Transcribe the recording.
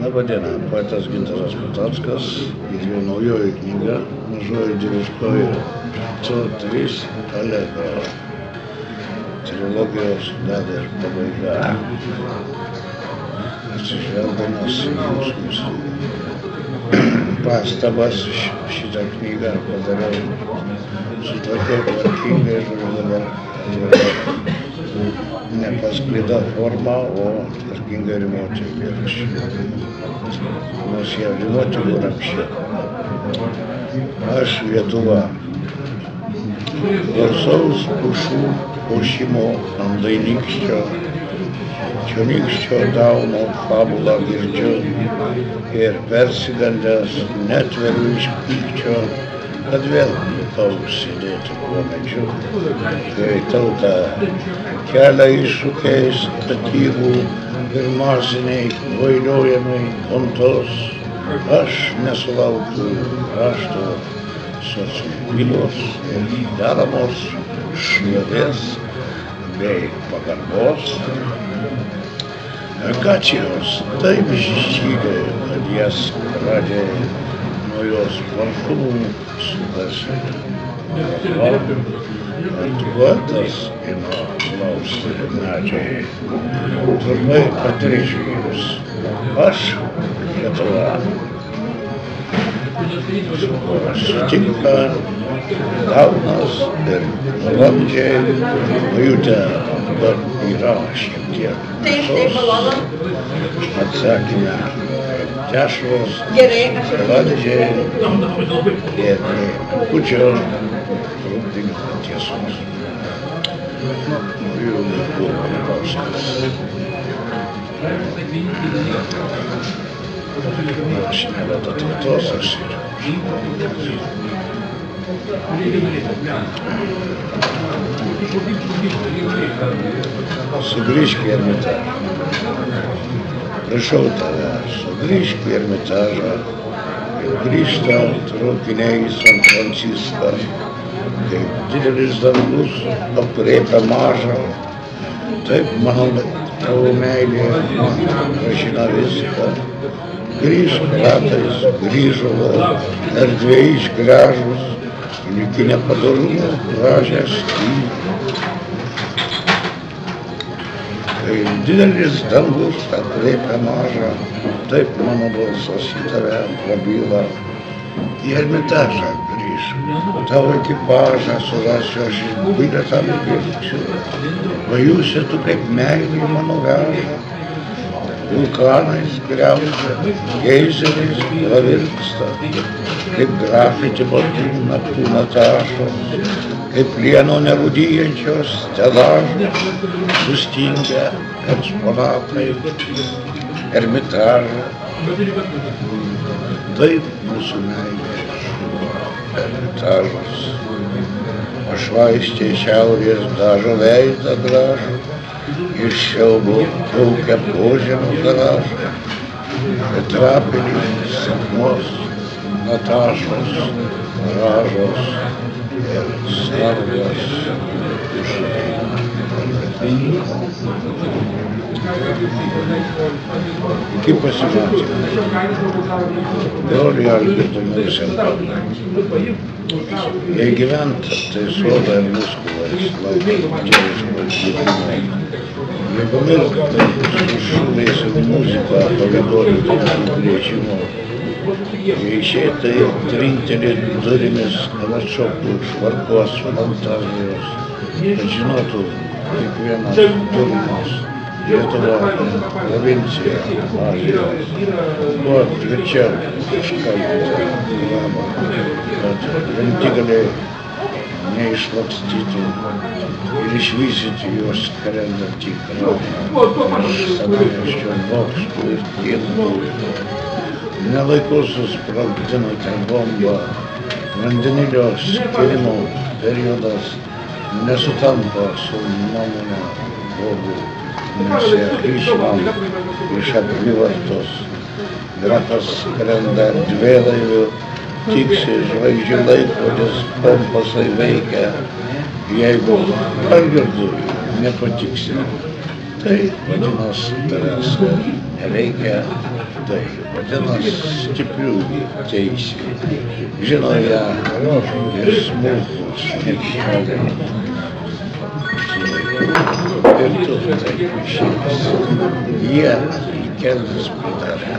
Labą dieną, poetas Gintaras Patackas ir jo naujoji knyga Mažoji dieviškoji CO3 Allegro. Trilogijos dada ir pabaiga. Atsižvelgdamas į jūsų pastabas šitą knygą padariau sutvarkiau tvarkingai, žodžiu, dabar ne pasklida forma, o tvarkingai rimuoti eilėraščiai. Nors jie rimuoti buvo anksčiau. Aš Lietuva. Garsaus pušų ošimo ant dainykščio, čionykščio dauno fabulą girdžiu ir persigandęs netveriu iš pykčio, kad vėl lipau sėdėti po medžiu, kai tauta kelia iššūkiais statybų ir masiniai vailiojamai gamtos, aš nesulaukiu rašto socialinės ir deramos šlovės bei pagarbos. Akacijos taip išžydė, kad jas pradė nuo jos paršumų sukasi. Ant poetas ima klausti medžiai. Trumpai patrėžiu jums. Aš Lietuva. Sutinka daunas ir valandžiai pajutę, kad yra šiek tiek mėsos. Atsakymę dešros, valandžiai ir kučio rūpinių tiesos. Naujų laikų Kavkauskas. Aš nebeta tautos, aš ir sugrįžk į Ermitažą. Prašau tave, sugrįžk į Ermitažą ir grįžta traukiniai į San Franciską, kaip didelis dangus aprėpia mažą. Taip mano tavo meilė man grąžina viską. Grįžk ratais, grįžulo, erdvėj išgręžus, iki nepadarumo gražią skylę. Kai didelis dangus aprėpia mažą, taip mano balsas į tave prabyla. Į Ermitažą grįžk, tavo ekipažą surasiu aš ir bilietą nupirksiu. Pajusi tu kaip meilė mano veža. Vulkanais griaužia, geizeriais pravirksta, kaip grafiti baltų naktų natašos, kaip plieno nerūdyjančios stelažos, sustingę eksponatai, Ermitažą. Taip mūsų meilė žuvo Ermitažas. Pašvaistė šiaurės dažo veidą gražų, iš šiaubo plaukia požemio garažą, Petrapilį sapnuos, Natašos, ražos ir sargas iki pasimatymo. Broliai Algirdo Milisenko. Jei gyvent, tai soda ir muskulais, laukiant dieviškos gyvenimo. Jeigu mirk, tai su šūviais ir muzika pavydoti sugrįžimo. Jei išeit, tai trinktelėt durimis, kad atšoktų švarkos fantazijos, kad žinotų kiekvienas durnas. Lietuva, provincija, Azijos. Kuo tvirčiau iškalbėti gyvamą, kad lemtigaliai neišlakstytų ir išvysyti juos skrendantį kraują iš senamiesčio bokštų ir tiltų. Nelaiku susprogdinote bombą, vandenilio skilimo periodas nesutampa su nuomonė blogų. Nes grįžtam iš apyvartos, grafas skrenda erdvėlaiviu, tiksi žvaigždžių laikrodis, kompasai veikia. Jeigu Algirdui nepatiksi, tai vadinas tavęs reikia tai vadinasi stipriųjų teisė. Žino ją ir smulkus niekšeliai. Ir tu taip išėjęs. Jie įkeltis pritarė.